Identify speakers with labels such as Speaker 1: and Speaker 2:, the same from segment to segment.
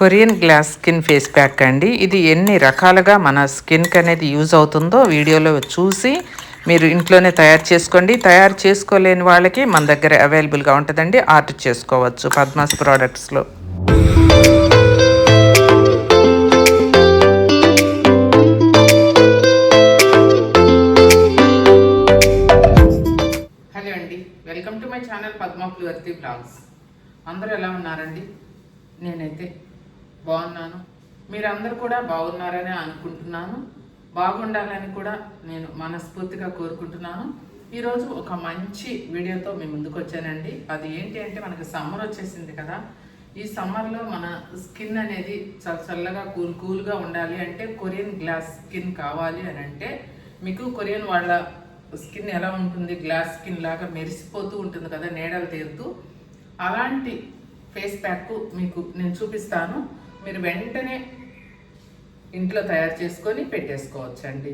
Speaker 1: Korean glass skin face pack అండి. ఇది ఎన్ని రకాలుగా మన స్కిన్కి అనేది యూజ్ అవుతుందో వీడియోలో చూసి మీరు ఇంట్లోనే తయారు చేసుకోండి. తయారు చేసుకోలేని వాళ్ళకి మన దగ్గర అవైలబుల్గా ఉంటుందండి, ఆర్డర్ చేసుకోవచ్చు పద్మాస్ ప్రోడక్ట్స్లో. హలో అండి, welcome to my channel Padma ప్లూవర్తి బ్లాగ్స్. అందరూ ఎలా ఉన్నారండి? నేనైతే బాగున్నాను. మీరందరూ కూడా బాగున్నారని అనుకుంటున్నాను. బాగుండాలని కూడా నేను మనస్ఫూర్తిగా కోరుకుంటున్నాను. ఈరోజు ఒక మంచి వీడియోతో మీ ముందుకు వచ్చానండి. అది ఏంటి అంటే, మనకి సమ్మర్ వచ్చేసింది కదా. ఈ సమ్మర్లో మన స్కిన్ అనేది చాలా చల్లగా కూల్గా ఉండాలి అంటే కొరియన్ గ్లాస్ స్కిన్ కావాలి అని అంటే, మీకు కొరియన్ వాళ్ళ స్కిన్ ఎలా ఉంటుంది, గ్లాస్ స్కిన్ లాగా మెరిసిపోతూ ఉంటుంది కదా, నీడలు తేలుతూ. అలాంటి ఫేస్ ప్యాక్ మీకు నేను చూపిస్తాను. మీరు వెంటనే ఇంట్లో తయారు చేసుకొని పెట్టేసుకోవచ్చు అండి.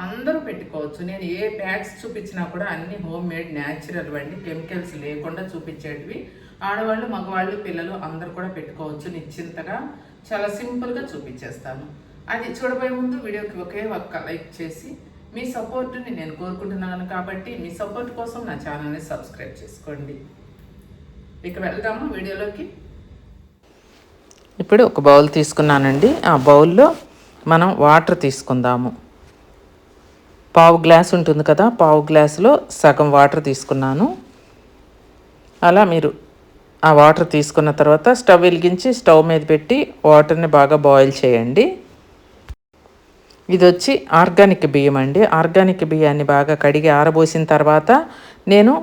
Speaker 1: అందరూ పెట్టుకోవచ్చు. నేను ఏ ప్యాక్స్ చూపించినా కూడా అన్ని హోమ్ మేడ్ న్యాచురల్ అండి, కెమికల్స్ లేకుండా చూపించేటివి. ఆడవాళ్ళు, మగవాళ్ళు, పిల్లలు అందరూ కూడా పెట్టుకోవచ్చు నిశ్చింతగా. చాలా సింపుల్గా చూపించేస్తాను. అది చూడబోయే ముందు వీడియోకి ఒకే ఒక్క లైక్ చేసి మీ సపోర్ట్ని నేను కోరుకుంటున్నాను. కాబట్టి మీ సపోర్ట్ కోసం నా ఛానల్ని సబ్స్క్రైబ్ చేసుకోండి. ఇక వెళ్దాము వీడియోలోకి. ఇప్పుడు ఒక బౌల్ తీసుకున్నానండి. ఆ బౌల్లో మనం వాటర్ తీసుకుందాము. పావు గ్లాస్ ఉంటుంది కదా, పావు గ్లాసులో సగం వాటర్ తీసుకున్నాను. అలా మీరు ఆ వాటర్ తీసుకున్న తర్వాత స్టవ్ వెలిగించి స్టవ్ మీద పెట్టి వాటర్ని బాగా బాయిల్ చేయండి. ఇది వచ్చి ఆర్గానిక్ బియ్యం అండి. ఆర్గానిక్ బియ్యాన్ని బాగా కడిగి ఆరబోసిన తర్వాత నేను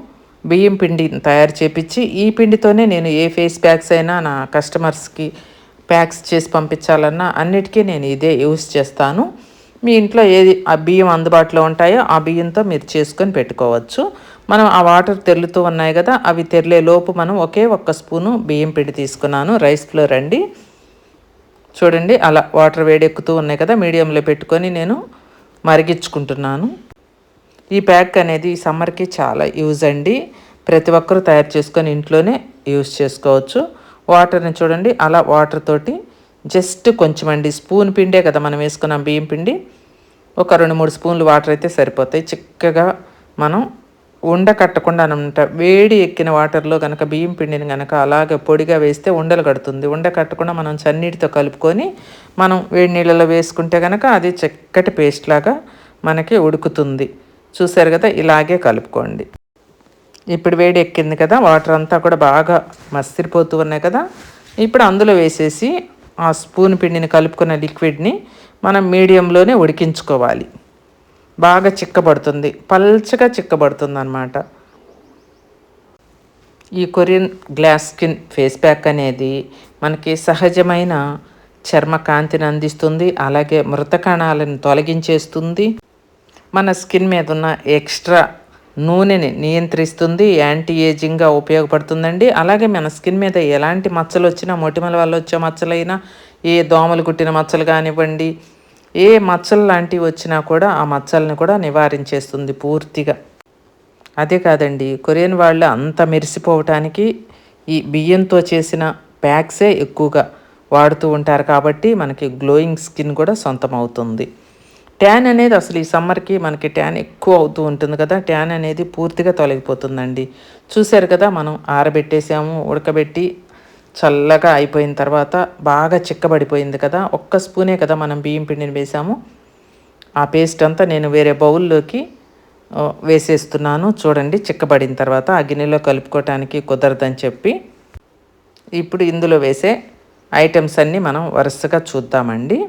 Speaker 1: బియ్యం పిండిని తయారు చేపించి, ఈ పిండితోనే నేను ఏ ఫేస్ ప్యాక్స్ అయినా నా కస్టమర్స్కి ప్యాక్స్ చేసి పంపించాలన్నా అన్నిటికీ నేను ఇదే యూస్ చేస్తాను. మీ ఇంట్లో ఏది ఆ బియ్యం అందుబాటులో ఉంటాయో ఆ బియ్యంతో మీరు చేసుకొని పెట్టుకోవచ్చు. మనం ఆ వాటర్ తెరులుతూ ఉన్నాయి కదా, అవి తెరిలే లోపు మనం ఒకే ఒక్క స్పూను బియ్యం పిండి తీసుకున్నాను. రైస్ ఫ్లోర్ అండి. చూడండి, అలా వాటర్ వేడెక్కుతూ ఉన్నాయి కదా, మీడియంలో పెట్టుకొని నేను మరిగించుకుంటున్నాను. ఈ ప్యాక్ అనేది ఈ సమ్మర్కి చాలా యూజ్ అండి. ప్రతి ఒక్కరూ తయారు చేసుకొని ఇంట్లోనే యూజ్ చేసుకోవచ్చు. వాటర్ని చూడండి, అలా వాటర్ తోటి జస్ట్ కొంచెం అండి, స్పూన్ పిండే కదా మనం వేసుకున్నాం బియ్యం పిండి, ఒక 2-3 స్పూన్లు వాటర్ అయితే సరిపోతాయి. చిక్కగా మనం ఉండకట్టకుండా అనమాట. వేడి ఎక్కిన వాటర్లో కనుక బియ్యం పిండిని కనుక అలాగే పొడిగా వేస్తే ఉండలు కడుతుంది. ఉండకట్టకుండా మనం చన్నీటితో కలుపుకొని మనం వేడి నీళ్ళలో వేసుకుంటే కనుక అది చక్కటి పేస్ట్ లాగా మనకి ఉడుకుతుంది. చూసారు కదా, ఇలాగే కలుపుకోండి. ఇప్పుడు వేడి ఎక్కింది కదా, వాటర్ అంతా కూడా బాగా మసిరిపోతూ ఉన్నాయి కదా. ఇప్పుడు అందులో వేసేసి ఆ స్పూన్ పిండిని కలుపుకున్న లిక్విడ్ని మనం మీడియంలోనే ఉడికించుకోవాలి. బాగా చిక్కబడుతుంది, పల్చగా చిక్కబడుతుంది అన్నమాట. ఈ Korean glass skin face pack అనేది మనకి సహజమైన చర్మ కాంతిని అందిస్తుంది. అలాగే మృత కణాలను తొలగించేస్తుంది. మన స్కిన్ మీద ఉన్న ఎక్స్ట్రా నూనెని నియంత్రిస్తుంది. యాంటీ ఏజింగ్గా ఉపయోగపడుతుందండి. అలాగే మన స్కిన్ మీద ఎలాంటి మచ్చలు వచ్చినా, మొటిమల వల్ల వచ్చే మచ్చలైనా, ఏ దోమలు కుట్టిన మచ్చలు కానివ్వండి, ఏ మచ్చలు లాంటివి వచ్చినా కూడా ఆ మచ్చల్ని కూడా నివారించేస్తుంది పూర్తిగా. అదే కాదండి, కొరియన్ వాళ్ళు అంత మెరిసిపోవటానికి ఈ బియ్యంతో చేసిన ప్యాక్సే ఎక్కువగా వాడుతూ ఉంటారు. కాబట్టి మనకి గ్లోయింగ్ స్కిన్ కూడా సొంతం అవుతుంది. ట్యాన్ అనేది అసలు ఈ సమ్మర్కి మనకి ట్యాన్ ఎక్కువ అవుతూ ఉంటుంది కదా, ట్యాన్ అనేది పూర్తిగా తొలగిపోతుందండి. చూశారు కదా, మనం ఆరబెట్టేసాము, ఉడకబెట్టి చల్లగా అయిపోయిన తర్వాత బాగా చిక్కబడిపోయింది కదా. ఒక్క స్పూనే కదా మనం బియ్యం పిండిని వేసాము. ఆ పేస్ట్ అంతా నేను వేరే బౌల్లోకి వేసేస్తున్నాను. చూడండి, చిక్కబడిన తర్వాత ఆ గిన్నెలో కలుపుకోవటానికి కుదరదని చెప్పి ఇప్పుడు ఇందులో వేసే ఐటమ్స్ అన్నీ మనం వరుసగా చూద్దామండి.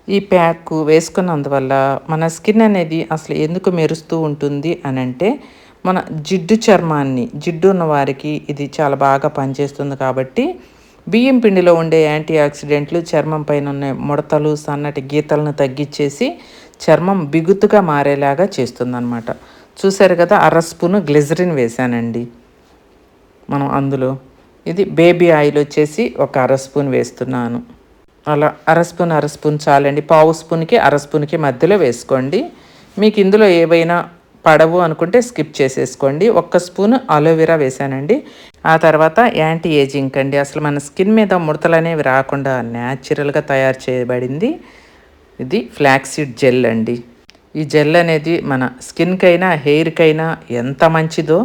Speaker 1: ఈ ప్యాక్ వేసుకున్నందువల్ల మన స్కిన్ అనేది అసలు ఎందుకు మెరుస్తూ ఉంటుంది అని అంటే, మన జిడ్డు ఉన్న వారికి ఇది చాలా బాగా పనిచేస్తుంది. కాబట్టి బియ్యం పిండిలో ఉండే యాంటీ ఆక్సిడెంట్లు చర్మం పైన ఉన్న ముడతలు, సన్నటి గీతలను తగ్గించేసి చర్మం బిగుతుగా మారేలాగా చేస్తుందన్నమాట. చూసారు కదా, 1/2 స్పూను గ్లిజరిన్ వేసానండి మనం అందులో. ఇది బేబీ ఆయిల్ వచ్చేసి ఒక 1/2 స్పూన్ వేస్తున్నాను. అలా 1/2 స్పూన్ చాలండి. పావు స్పూన్కి 1/2 స్పూన్కి మధ్యలో వేసుకోండి. మీకు ఇందులో ఏవైనా పడవు అనుకుంటే స్కిప్ చేసేసుకోండి. 1 స్పూన్ అలోవెరా వేసానండి. ఆ తర్వాత యాంటీ ఏజింగ్ అండి. అసలు మన స్కిన్ మీద ముడతలు అనేవి రాకుండా న్యాచురల్గా తయారు చేయబడింది ఇది ఫ్లాక్సీడ్ జెల్ అండి. ఈ జెల్ అనేది మన స్కిన్కైనా హెయిర్కైనా ఎంత మంచిదో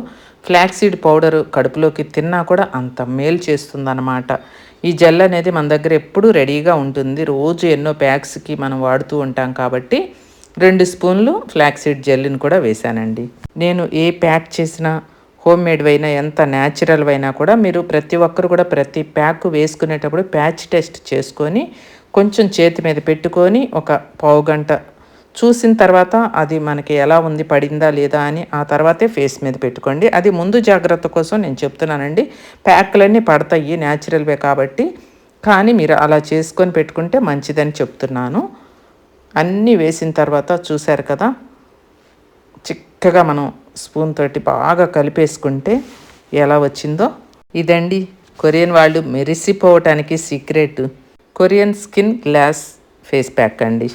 Speaker 1: ఫ్లాక్సీడ్ పౌడరు కడుపులోకి తిన్నా కూడా అంత మేలు చేస్తుందన్నమాట. ఈ జెల్ అనేది మన దగ్గర ఎప్పుడూ రెడీగా ఉంటుంది. రోజు ఎన్నో ప్యాక్స్కి మనం వాడుతూ ఉంటాం కాబట్టి 2 స్పూన్లు ఫ్లాక్సీడ్ జెల్ని కూడా వేసానండి. నేను ఏ ప్యాక్ చేసినా హోమ్ మేడ్ అయినా ఎంత న్యాచురల్ అయినా కూడా మీరు ప్రతి ఒక్కరు కూడా ప్రతి ప్యాక్ వేసుకునేటప్పుడు ప్యాచ్ టెస్ట్ చేసుకొని కొంచెం చేతి మీద పెట్టుకొని ఒక పావు గంట చూసిన తర్వాత అది మనకి ఎలా ఉంది, పడిందా లేదా అని ఆ తర్వాతే ఫేస్ మీద పెట్టుకోండి. అది ముందు జాగ్రత్త కోసం నేను చెప్తున్నానండి. ప్యాక్లన్నీ పడతాయి న్యాచురల్వే కాబట్టి, కానీ మీరు అలా చేసుకొని పెట్టుకుంటే మంచిదని చెప్తున్నాను. అన్నీ వేసిన తర్వాత చూశారు కదా, చిక్కగా మనం స్పూన్ తోటి బాగా కలిపేసుకుంటే ఎలా వచ్చిందో. ఇదండి కొరియన్ వాళ్ళు మెరిసిపోవటానికి secret Korean skin glass face pack అండి.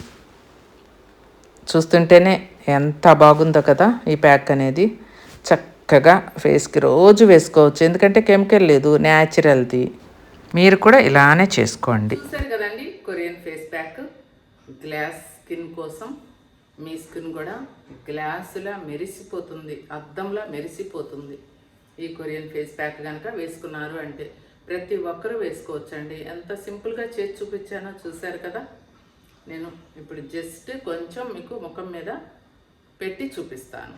Speaker 1: చూస్తుంటేనే ఎంత బాగుందో కదా ఈ ప్యాక్ అనేది. చక్కగా ఫేస్కి రోజు వేసుకోవచ్చు, ఎందుకంటే కెమికల్ లేదు, న్యాచురల్ది. మీరు కూడా ఇలానే చేసుకోండి. చూసారు కదండి Korean face pack. Glass skin కోసం మీ స్కిన్ కూడా గ్లాసులా మెరిసిపోతుంది, అద్దంలా మెరిసిపోతుంది. ఈ కొరియన్ ఫేస్ ప్యాక్ కనుక వేసుకున్నారు అంటే ప్రతి ఒక్కరూ వేసుకోవచ్చండి. ఎంత సింపుల్గా చేసి చూపించానో చూశారు కదా. నేను ఇప్పుడు జస్ట్ కొంచెం మీకు ముఖం మీద పెట్టి చూపిస్తాను.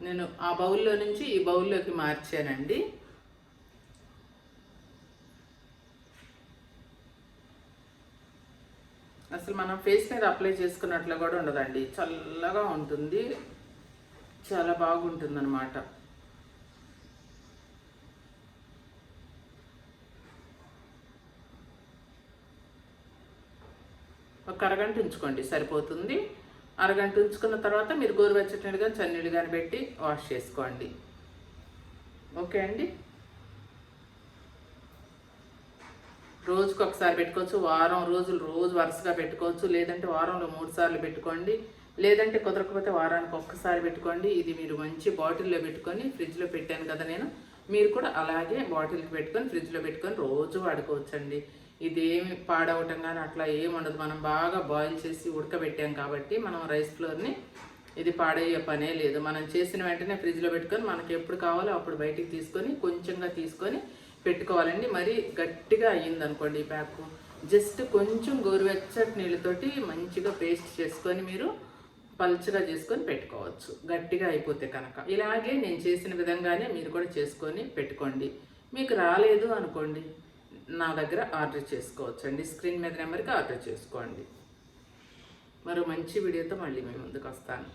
Speaker 1: నేను ఆ బౌల్లో నుంచి ఈ బౌల్లోకి మార్చానండి. అసలు మనం ఫేస్ మీద అప్లై చేసుకున్నట్లు కూడా ఉండదండి, చల్లగా ఉంటుంది, చాలా బాగుంటుంది అన్నమాట. ఒక అరగంట ఉంచుకోండి సరిపోతుంది. అరగంట ఉంచుకున్న తర్వాత మీరు గోరువెచ్చటి కానీ చన్నీళ్ళు కానీ పెట్టి వాష్ చేసుకోండి. ఓకే అండి. రోజుకు ఒకసారి పెట్టుకోవచ్చు, వారం రోజులు రోజు వరుసగా పెట్టుకోవచ్చు, లేదంటే వారంలో 3 సార్లు పెట్టుకోండి, లేదంటే కుదరకపోతే వారానికి ఒక్కసారి పెట్టుకోండి. ఇది మీరు మంచి బాటిల్లో పెట్టుకొని ఫ్రిడ్జ్లో పెట్టాను కదా నేను, మీరు కూడా అలాగే బాటిల్కి పెట్టుకొని ఫ్రిడ్జ్లో పెట్టుకొని రోజు వాడుకోవచ్చండి. ఇదేమి పాడవటం కానీ అట్లా ఏమి ఉండదు. మనం బాగా బాయిల్ చేసి ఉడకబెట్టాం కాబట్టి మనం రైస్ ఫ్లోర్ని ఇది పాడయ్యే పనే లేదు. మనం చేసిన వెంటనే ఫ్రిడ్జ్లో పెట్టుకొని మనకి ఎప్పుడు కావాలో అప్పుడు బయటికి తీసుకొని కొంచెంగా తీసుకొని పెట్టుకోవాలండి. మరీ గట్టిగా అయ్యిందనుకోండి ఈ ప్యాక్, జస్ట్ కొంచెం గోరువెచ్చటి నీళ్ళతోటి మంచిగా పేస్ట్ చేసుకొని మీరు పల్చగా చేసుకొని పెట్టుకోవచ్చు. గట్టిగా అయిపోతే కనుక ఇలాగే నేను చేసిన విధంగానే మీరు కూడా చేసుకొని పెట్టుకోండి. మీకు రాలేదు అనుకోండి, నా దగ్గర ఆర్డర్ చేసుకోవచ్చు అండి. స్క్రీన్ మీద నెంబర్కి ఆర్డర్ చేసుకోండి. మరో మంచి వీడియోతో మళ్ళీ మీ ముందుకు వస్తాను.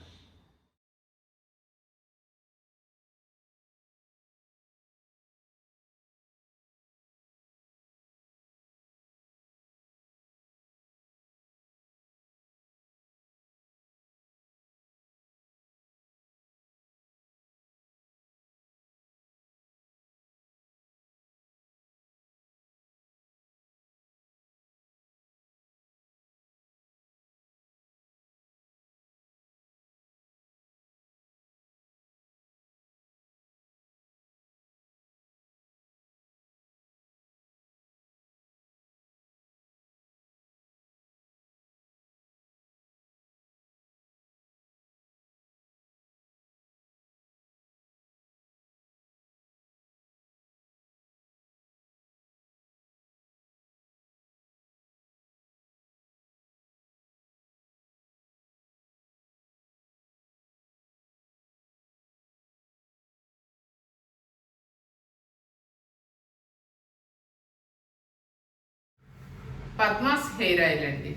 Speaker 1: పద్మాస్ హెయిర్ ఆయిల్ అండి.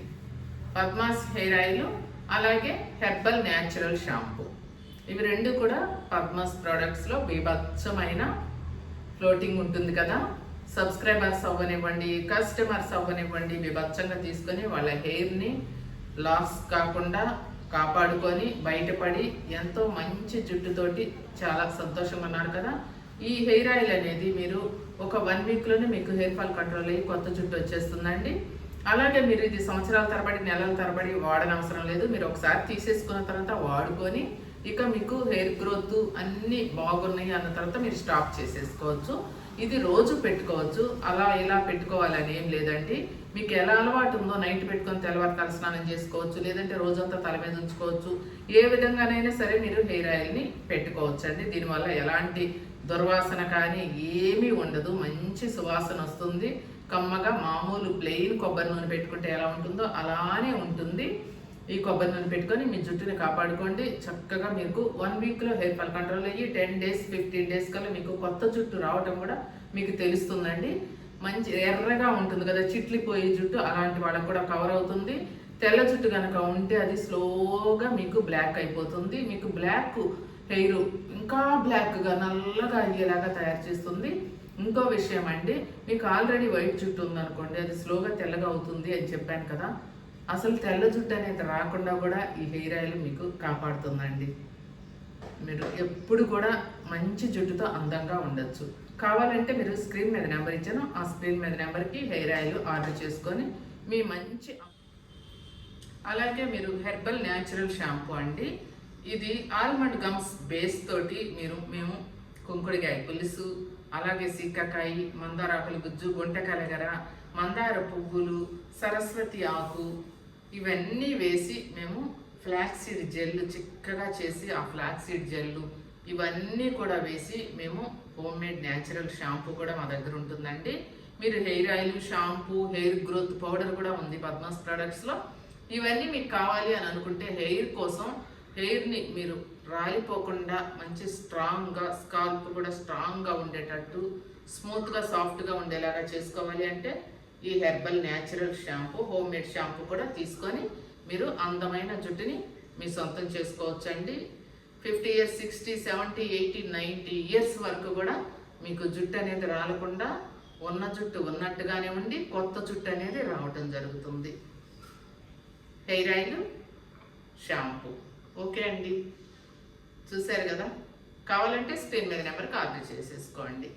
Speaker 1: పద్మాస్ హెయిర్ ఆయిల్ అలాగే హెర్బల్ న్యాచురల్ షాంపూ, ఇవి రెండు కూడా పద్మాస్ ప్రోడక్ట్స్లో బీభత్సమైన ఫ్లోటింగ్ ఉంటుంది కదా. సబ్స్క్రైబర్స్ అవ్వనివ్వండి, కస్టమర్స్ అవ్వనివ్వండి, బీభత్సంగా తీసుకొని వాళ్ళ హెయిర్ని లాస్ కాకుండా కాపాడుకొని బయటపడి ఎంతో మంచి జుట్టుతోటి చాలా సంతోషంగా ఉన్నారు కదా. ఈ హెయిర్ ఆయిల్ అనేది మీరు ఒక 1 వీక్లోనే మీకు హెయిర్ ఫాల్ కంట్రోల్ అయ్యి కొత్త జుట్టు వచ్చేస్తుందండి. అలాగే మీరు ఇది సంవత్సరాల తరబడి నెలల తరబడి వాడనవసరం లేదు. మీరు ఒకసారి తీసేసుకున్న తర్వాత వాడుకొని ఇక మీకు హెయిర్ గ్రోత్ అన్నీ బాగున్నాయి అన్న తర్వాత మీరు స్టాప్ చేసేసుకోవచ్చు. ఇది రోజు పెట్టుకోవచ్చు, అలా ఇలా పెట్టుకోవాలని ఏం లేదండి. మీకు ఎలా అలవాటు ఉందో నైట్ పెట్టుకొని తెల్లవారు తలస్నానం చేసుకోవచ్చు, లేదంటే రోజంతా తల మీద ఉంచుకోవచ్చు. ఏ విధంగానైనా సరే మీరు హెయిర్ ఆయిల్ని పెట్టుకోవచ్చు అండి. దీనివల్ల ఎలాంటి దుర్వాసన కానీ ఏమీ ఉండదు, మంచి సువాసన వస్తుంది. కమ్మగా మామూలు ప్లెయిన్ కొబ్బరి నూనె పెట్టుకుంటే ఎలా ఉంటుందో అలానే ఉంటుంది. ఈ కొబ్బరి నూనె పెట్టుకొని మీ జుట్టుని కాపాడుకోండి. చక్కగా మీకు 1 వీక్లో హెయిర్ ఫాల్ కంట్రోల్ అయ్యి 10 డేస్ 15 డేస్ కల్లా మీకు కొత్త జుట్టు రావటం కూడా మీకు తెలుస్తుందండి. మంచి ఎర్రగా ఉంటుంది కదా చిట్లిపోయే జుట్టు, అలాంటి వాళ్ళకి కూడా కవర్ అవుతుంది. తెల్ల జుట్టు కనుక ఉంటే అది స్లోగా మీకు బ్లాక్ అయిపోతుంది. మీకు బ్లాక్ హెయిర్ ఇంకా బ్లాక్గా నల్లగా అయ్యేలాగా తయారు చేస్తుంది. ఇంకో విషయం అండి, మీకు ఆల్రెడీ వైట్ జుట్టు ఉందనుకోండి, అది స్లోగా తెల్లగా అవుతుంది అని చెప్పాను కదా. అసలు తెల్ల జుట్టు అనేది రాకుండా కూడా ఈ హెయిర్ ఆయిల్ మీకు కాపాడుతుందండి. మీరు ఎప్పుడు కూడా మంచి జుట్టుతో అందంగా ఉండొచ్చు. కావాలంటే మీరు స్క్రీన్ మీద నెంబర్ ఇచ్చాను, ఆ స్క్రీన్ మీద నెంబర్కి హెయిర్ ఆయిల్ ఆర్డర్ చేసుకొని మీ మంచి. అలాగే మీరు హెర్బల్ న్యాచురల్ షాంపూ అండి. ఇది ఆల్మండ్ గమ్స్ బేస్ తోటి మేము కుంకుడికాయ పులుసు, అలాగే సీకాకాయ, మందారాకుల గుజ్జు, గుంటకలగర, మందార పువ్వులు, సరస్వతి ఆకు ఇవన్నీ వేసి మేము ఫ్లాక్సీడ్ జెల్లు చిక్కగా చేసి, ఆ ఫ్లాక్సీడ్ జెల్లు ఇవన్నీ కూడా వేసి మేము హోమ్ మేడ్ న్యాచురల్ షాంపూ కూడా మా దగ్గర ఉంటుందండి. మీరు hair oil, shampoo, hair growth powder కూడా ఉంది పద్మాస్ ప్రొడక్ట్స్లో. ఇవన్నీ మీకు కావాలి అని అనుకుంటే హెయిర్ కోసం, హెయిర్ని మీరు రాలిపోకుండా మంచి స్ట్రాంగ్గా, స్కాల్ప్ కూడా స్ట్రాంగ్గా ఉండేటట్టు స్మూత్గా సాఫ్ట్గా ఉండేలాగా చేసుకోవాలి అంటే ఈ herbal natural shampoo, home made shampoo కూడా తీసుకొని మీరు అందమైన జుట్టుని మీ సొంతం చేసుకోవచ్చు అండి. 50 ఇయర్స్, 60, 70, 80, 90 ఇయర్స్ వరకు కూడా మీకు జుట్టు అనేది రాలకుండా ఉన్న జుట్టు ఉన్నట్టుగానే ఉండి కొత్త జుట్టు అనేది రావటం జరుగుతుంది. హెయిర్ ఆయిల్, షాంపూ ఓకే అండి, చూసారు కదా. కావాలంటే స్క్రీన్ మీద నెంబర్కి ఆర్డర్ చేసేసుకోండి.